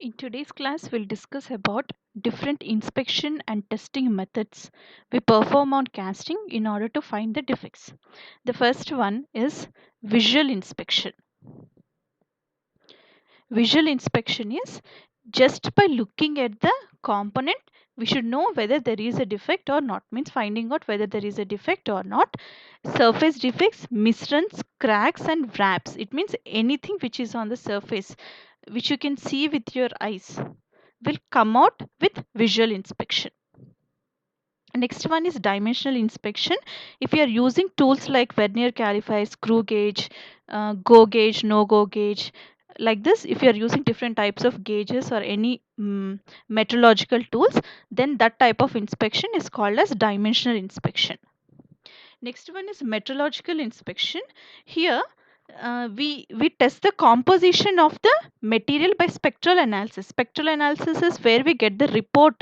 In today's class, we'll discuss about different inspection and testing methods we perform on casting in order to find the defects. The first one is visual inspection. Visual inspection is just by looking at the component, we should know whether there is a defect or not. Means finding out whether there is a defect or not. Surface defects, misruns, cracks, and wraps. It means anything which is on the surface, which you can see with your eyes, will come out with visual inspection. Next one is dimensional inspection. If you are using tools like vernier caliper, screw gauge, go gauge, no go gauge, like this, if you are using different types of gauges or any metrological tools, then that type of inspection is called as dimensional inspection. Next one is metrological inspection. Here we test the composition of the material by spectral analysis. Spectral analysis is where we get the report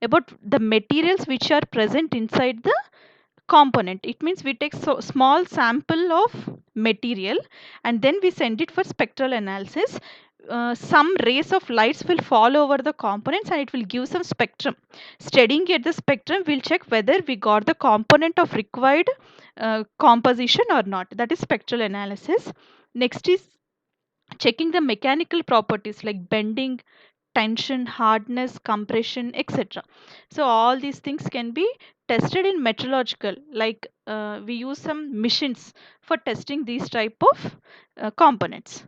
about the materials which are present inside the component. It means we take so small sample of material and then we send it for spectral analysis. Some rays of lights will fall over the components and it will give some spectrum. Studying at the spectrum, we'll check whether we got the component of required composition or not. That is spectral analysis. Next is checking the mechanical properties like bending, tension, hardness, compression, etc. So all these things can be tested in metrological, like we use some machines for testing these type of components.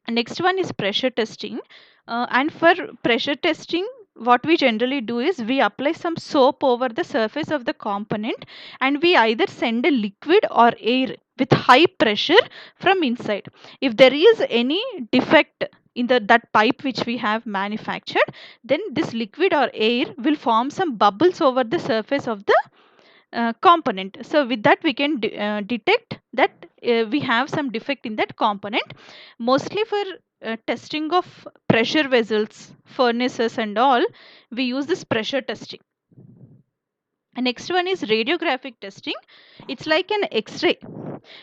Next one is pressure testing. And for pressure testing, what we generally do is we apply some soap over the surface of the component and we either send a liquid or air with high pressure from inside. If there is any defect in that pipe which we have manufactured, then this liquid or air will form some bubbles over the surface of the component. So with that we can detect that we have some defect in that component. Mostly for testing of pressure vessels, furnaces and all, we use this pressure testing. Next one is radiographic testing. It's like an x-ray.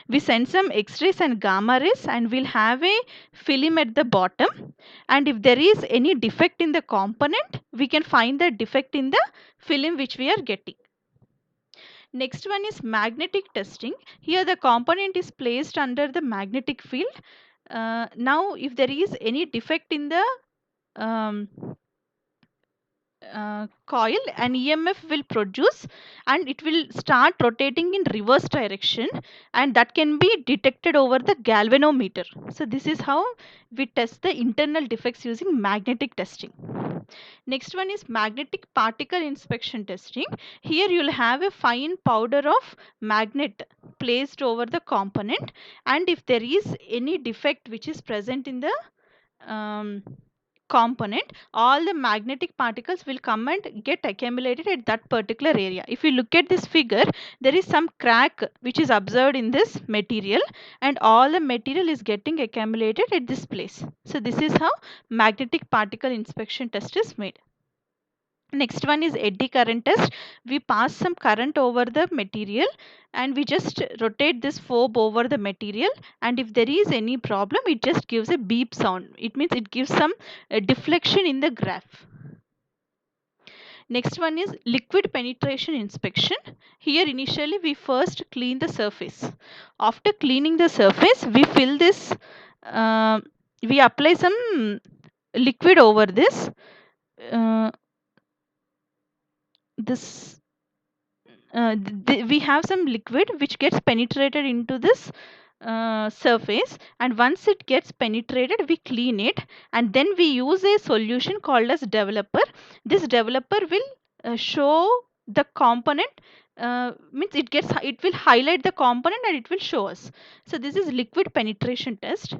We send some x-rays and gamma rays and we'll have a film at the bottom, and if there is any defect in the component, we can find the defect in the film which we are getting. Next one is magnetic testing. Here the component is placed under the magnetic field. Now if there is any defect in the um, coil, an EMF will produce and it will start rotating in reverse direction, and that can be detected over the galvanometer. So this is how we test the internal defects using magnetic testing. Next one is magnetic particle inspection testing. Here you will have a fine powder of magnet placed over the component, and if there is any defect which is present in the um, component, all the magnetic particles will come and get accumulated at that particular area. If you look at this figure, there is some crack which is observed in this material and all the material is getting accumulated at this place. So this is how magnetic particle inspection test is made. Next one is eddy current test. We pass some current over the material and we just rotate this fob over the material, and if there is any problem, it just gives a beep sound. It means it gives some deflection in the graph. Next one is liquid penetration inspection. Here initially we first clean the surface. After cleaning the surface, we fill this, we apply some liquid over this. This we have some liquid which gets penetrated into this surface, and once it gets penetrated we clean it, and then we use a solution called as developer. This developer will show the component, means it will highlight the component and it will show us. So this is liquid penetration test.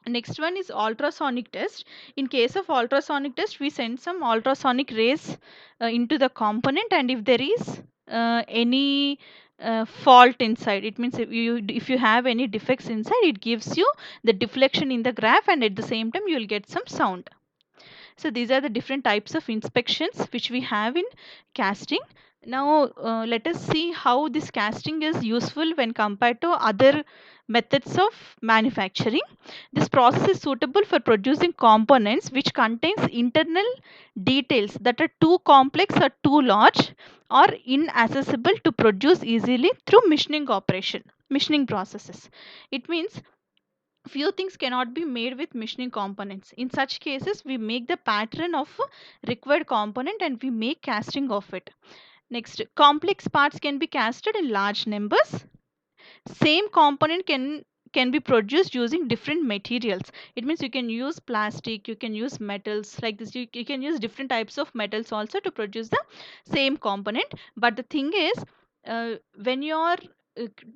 Next one is ultrasonic test. In case of ultrasonic test, we send some ultrasonic rays into the component, and if there is any fault inside, it means if you have any defects inside, it gives you the deflection in the graph, and at the same time you will get some sound. So these are the different types of inspections which we have in casting. Now, let us see how this casting is useful when compared to other methods of manufacturing. This process is suitable for producing components which contains internal details that are too complex or too large or inaccessible to produce easily through machining processes. It means few things cannot be made with machining components. In such cases, we make the pattern of a required component and we make casting of it. Next, complex parts can be casted in large numbers. Same component can be produced using different materials. It means you can use plastic, you can use metals like this. You can use different types of metals also to produce the same component. But the thing is, when you are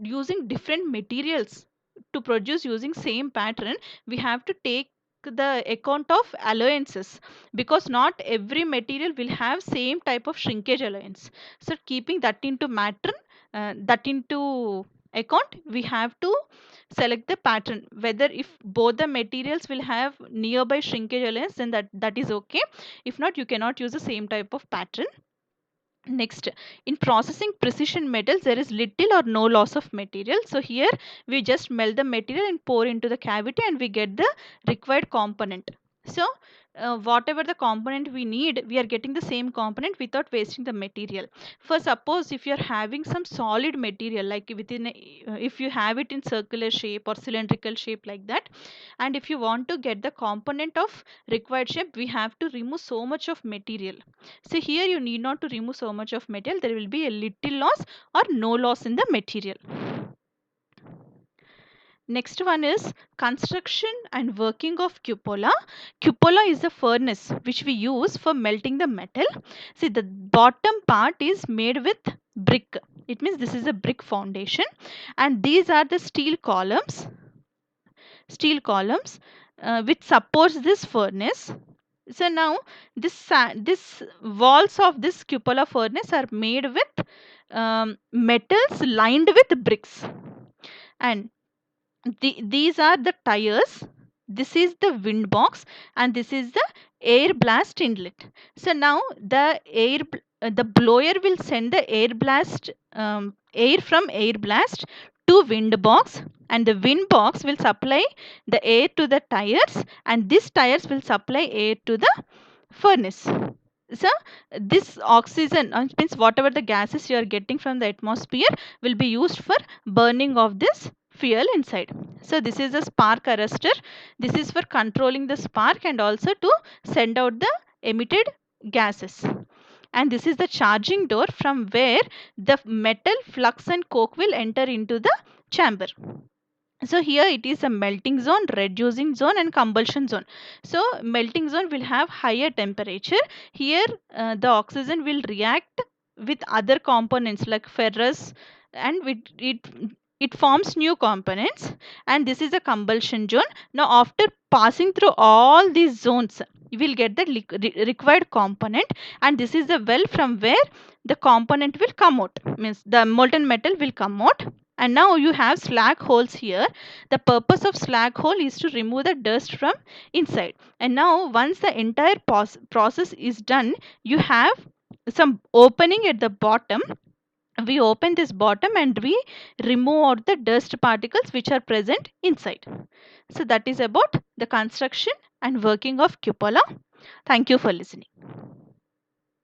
using different materials to produce using same pattern, we have to take the account of allowances, because not every material will have same type of shrinkage allowance. So keeping that into matter, that into account, we have to select the pattern whether if both the materials will have nearby shrinkage allowance, then that is okay. If not, you cannot use the same type of pattern. Next, in processing precision metals, there is little or no loss of material. So here we just melt the material and pour into the cavity and we get the required component. So whatever the component we need, we are getting the same component without wasting the material. For suppose if you are having some solid material, like if you have it in circular shape or cylindrical shape like that, and if you want to get the component of required shape, we have to remove so much of material. So here you need not to remove so much of material. There will be a little loss or no loss in the material. Next one is construction and working of cupola. Cupola is the furnace which we use for melting the metal. See, the bottom part is made with brick. It means this is a brick foundation, and these are the steel columns which supports this furnace. So now this walls of this cupola furnace are made with metals lined with bricks, and these are the tires. This is the wind box, and this is the air blast inlet. So now the blower will send the air from air blast to wind box, and the wind box will supply the air to the tires, and these tires will supply air to the furnace. So this oxygen, means whatever the gases you are getting from the atmosphere, will be used for burning of this fuel inside. So this is a spark arrestor. This is for controlling the spark and also to send out the emitted gases. And this is the charging door from where the metal, flux and coke will enter into the chamber. So here it is a melting zone, reducing zone and combustion zone. So melting zone will have higher temperature. Here the oxygen will react with other components like ferrous, and it forms new components, and this is a combustion zone. Now after passing through all these zones, you will get the required component, and this is the well from where the component will come out, means the molten metal will come out. And now you have slag holes here. The purpose of slag hole is to remove the dust from inside. And now once the entire process is done, you have some opening at the bottom. We open this bottom and we remove out the dust particles which are present inside. So that is about the construction and working of cupola. Thank you for listening.